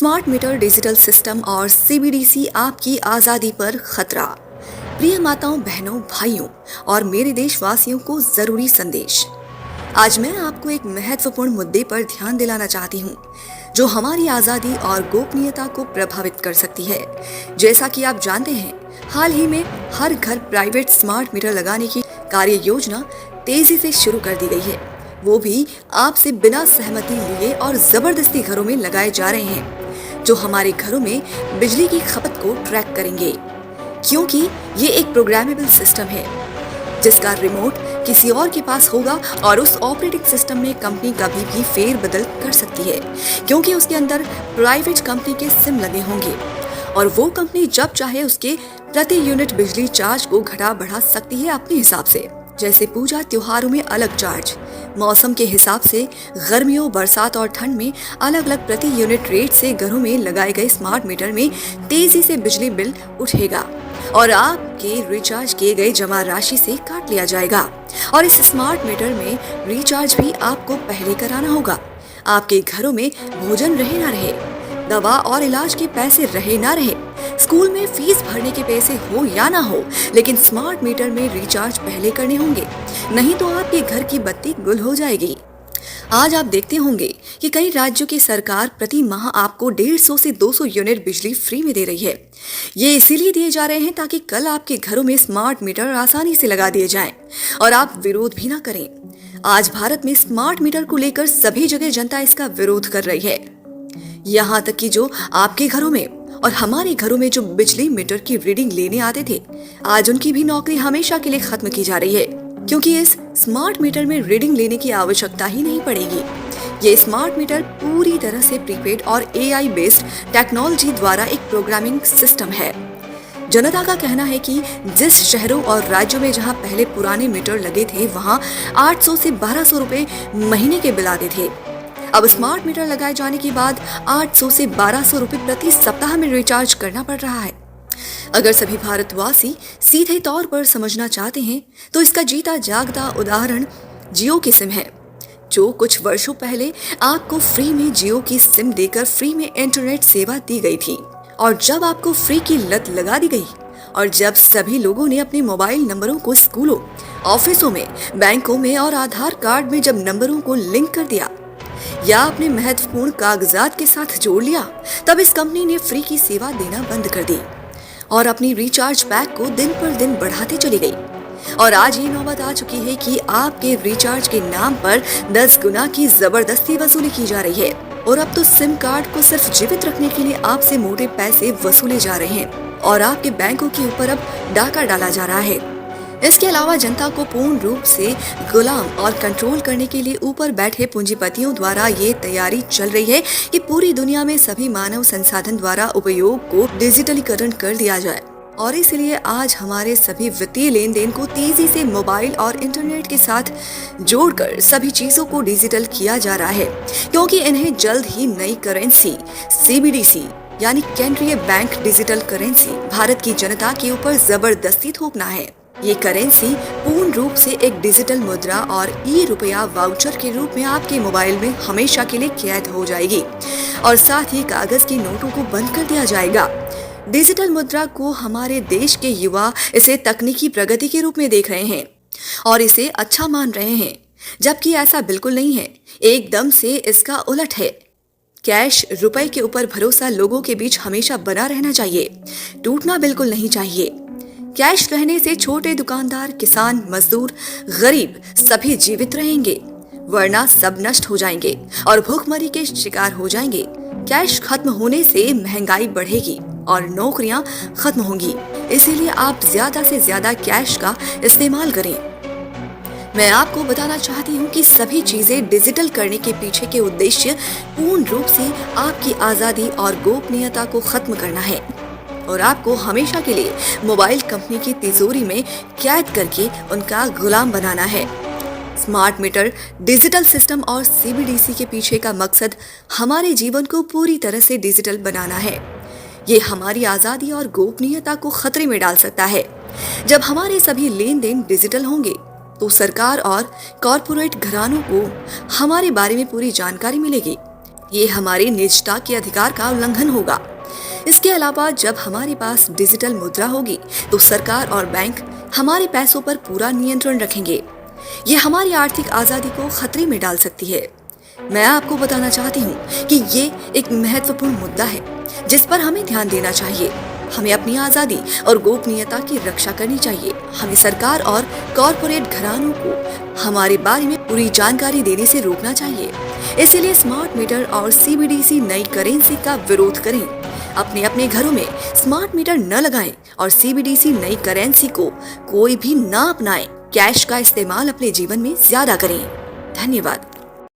Smart meter, digital system और CBDC आपकी आजादी पर खतरा। प्रिय माताओं, बहनों, भाइयों और मेरे देशवासियों को जरूरी संदेश। आज मैं आपको एक महत्वपूर्ण मुद्दे पर ध्यान दिलाना चाहती हूँ जो हमारी आजादी और गोपनीयता को प्रभावित कर सकती है। जैसा कि आप जानते हैं, हाल ही में हर घर प्राइवेट स्मार्ट मीटर लगाने की कार्य योजना तेजी से शुरू कर दी गई है, वो भी आपसे बिना सहमति लिए और जबरदस्ती घरों में लगाए जा रहे हैं, जो हमारे घरों में बिजली की खपत को ट्रैक करेंगे। क्योंकि ये एक प्रोग्रामेबल सिस्टम है जिसका रिमोट किसी और के पास होगा और उस ऑपरेटिंग सिस्टम में कंपनी कभी भी फेर बदल कर सकती है, क्योंकि उसके अंदर प्राइवेट कंपनी के सिम लगे होंगे और वो कंपनी जब चाहे उसके प्रति यूनिट बिजली चार्ज को घटा बढ़ा सकती है अपने हिसाब से। जैसे पूजा त्योहारों में अलग चार्ज, मौसम के हिसाब से गर्मियों, बरसात और ठंड में अलग अलग प्रति यूनिट रेट से घरों में लगाए गए स्मार्ट मीटर में तेजी से बिजली बिल उठेगा और आपके रिचार्ज किए गए जमा राशि से काट लिया जाएगा। और इस स्मार्ट मीटर में रिचार्ज भी आपको पहले कराना होगा। आपके घरों में भोजन रहे ना रहे, दवा और इलाज के पैसे रहे ना रहे, स्कूल में फीस भरने के पैसे हो या ना हो, लेकिन स्मार्ट मीटर में रिचार्ज पहले करने होंगे, नहीं तो आपके घर की बत्ती गुल हो जाएगी। आज आप देखते होंगे कि कई राज्यों की सरकार प्रति माह आपको 150 से 200 यूनिट बिजली फ्री में दे रही है। ये इसीलिए दिए जा रहे हैं ताकि कल आपके घरों में स्मार्ट मीटर आसानी से लगा दिए जाएं और आप विरोध भी ना करें। आज भारत में स्मार्ट मीटर को लेकर सभी जगह जनता इसका विरोध कर रही है। यहाँ तक कि जो आपके घरों में और हमारे घरों में जो बिजली मीटर की रीडिंग लेने आते थे, आज उनकी भी नौकरी हमेशा के लिए खत्म की जा रही है, क्योंकि इस स्मार्ट मीटर में रीडिंग लेने की आवश्यकता ही नहीं पड़ेगी। ये स्मार्ट मीटर पूरी तरह से प्रीपेड और एआई बेस्ड टेक्नोलॉजी द्वारा एक प्रोग्रामिंग सिस्टम है। जनता का कहना है कि जिस शहरों और राज्यों में जहां पहले पुराने मीटर लगे थे, वहां 800 से 1200 रुपए महीने के बिल आते थे। अब स्मार्ट मीटर लगाए जाने के बाद 800 से 1200 रुपए प्रति सप्ताह में रिचार्ज करना पड़ रहा है। अगर सभी भारतवासी सीधे तौर पर समझना चाहते हैं तो इसका जीता जागता उदाहरण जियो की सिम है, जो कुछ वर्षों पहले आपको फ्री में जियो की सिम देकर फ्री में इंटरनेट सेवा दी गई थी। और जब आपको फ्री की लत लगा दी गई और जब सभी लोगों ने अपने मोबाइल नंबरों को स्कूलों, ऑफिसों में, बैंकों में और आधार कार्ड में जब नंबरों को लिंक कर दिया या अपने महत्वपूर्ण कागजात के साथ जोड़ लिया, तब इस कंपनी ने फ्री की सेवा देना बंद कर दी और अपनी रिचार्ज पैक को दिन पर दिन बढ़ाते चली गई। और आज ये नौबत आ चुकी है कि आपके रिचार्ज के नाम पर 10 गुना की जबरदस्ती वसूली की जा रही है। और अब तो सिम कार्ड को सिर्फ जीवित रखने के लिए आपसे मोटे पैसे वसूले जा रहे हैं और आपके बैंकों के ऊपर अब डाका डाला जा रहा है। इसके अलावा जनता को पूर्ण रूप से गुलाम और कंट्रोल करने के लिए ऊपर बैठे पूंजीपतियों द्वारा ये तैयारी चल रही है कि पूरी दुनिया में सभी मानव संसाधन द्वारा उपयोग को डिजिटलीकरण कर दिया जाए। और इसलिए आज हमारे सभी वित्तीय लेन देन को तेजी से मोबाइल और इंटरनेट के साथ जोड़कर सभी चीजों को डिजिटल किया जा रहा है, क्योंकि इन्हें जल्द ही नई करेंसी सीबीडीसी यानी केंद्रीय बैंक डिजिटल करेंसी भारत की जनता के ऊपर जबरदस्ती थोपना है। ये करेंसी पूर्ण रूप से एक डिजिटल मुद्रा और ई-रुपया वाउचर के रूप में आपके मोबाइल में हमेशा के लिए कैद हो जाएगी और साथ ही कागज के नोटों को बंद कर दिया जाएगा। डिजिटल मुद्रा को हमारे देश के युवा इसे तकनीकी प्रगति के रूप में देख रहे हैं और इसे अच्छा मान रहे हैं, जबकि ऐसा बिल्कुल नहीं है। एकदम से इसका उलट है। कैश, रुपए के ऊपर भरोसा लोगों के बीच हमेशा बना रहना चाहिए, टूटना बिल्कुल नहीं चाहिए। कैश रहने से छोटे दुकानदार, किसान, मजदूर, गरीब सभी जीवित रहेंगे, वरना सब नष्ट हो जाएंगे और भूखमरी के शिकार हो जाएंगे। कैश खत्म होने से महंगाई बढ़ेगी और नौकरियां खत्म होंगी। इसीलिए आप ज्यादा से ज्यादा कैश का इस्तेमाल करें। मैं आपको बताना चाहती हूँ कि सभी चीजें डिजिटल करने के पीछे के उद्देश्य पूर्ण रूप से आपकी आजादी और गोपनीयता को खत्म करना है और आपको हमेशा के लिए मोबाइल कंपनी की तिजोरी में कैद करके उनका गुलाम बनाना है। स्मार्ट मीटर, डिजिटल सिस्टम और सीबीडीसी के पीछे का मकसद हमारे जीवन को पूरी तरह से डिजिटल बनाना है। ये हमारी आजादी और गोपनीयता को खतरे में डाल सकता है। जब हमारे सभी लेन देन डिजिटल होंगे तो सरकार और कॉरपोरेट घरानों को हमारे बारे में पूरी जानकारी मिलेगी। ये हमारे निजता के अधिकार का उल्लंघन होगा। इसके अलावा जब हमारे पास डिजिटल मुद्रा होगी तो सरकार और बैंक हमारे पैसों पर पूरा नियंत्रण रखेंगे। ये हमारी आर्थिक आजादी को खतरे में डाल सकती है। मैं आपको बताना चाहती हूँ कि ये एक महत्वपूर्ण मुद्दा है जिस पर हमें ध्यान देना चाहिए। हमें अपनी आजादी और गोपनीयता की रक्षा करनी चाहिए। हमें सरकार और कॉरपोरेट घरानों को हमारे बारे में पूरी जानकारी देने से रोकना चाहिए। इसीलिए स्मार्ट मीटर और सीबीडीसी नई करेंसी का विरोध करें। अपने अपने घरों में स्मार्ट मीटर न लगाएं और सीबीडीसी नई करेंसी को कोई भी न अपनाएं। कैश का इस्तेमाल अपने जीवन में ज्यादा करें। धन्यवाद।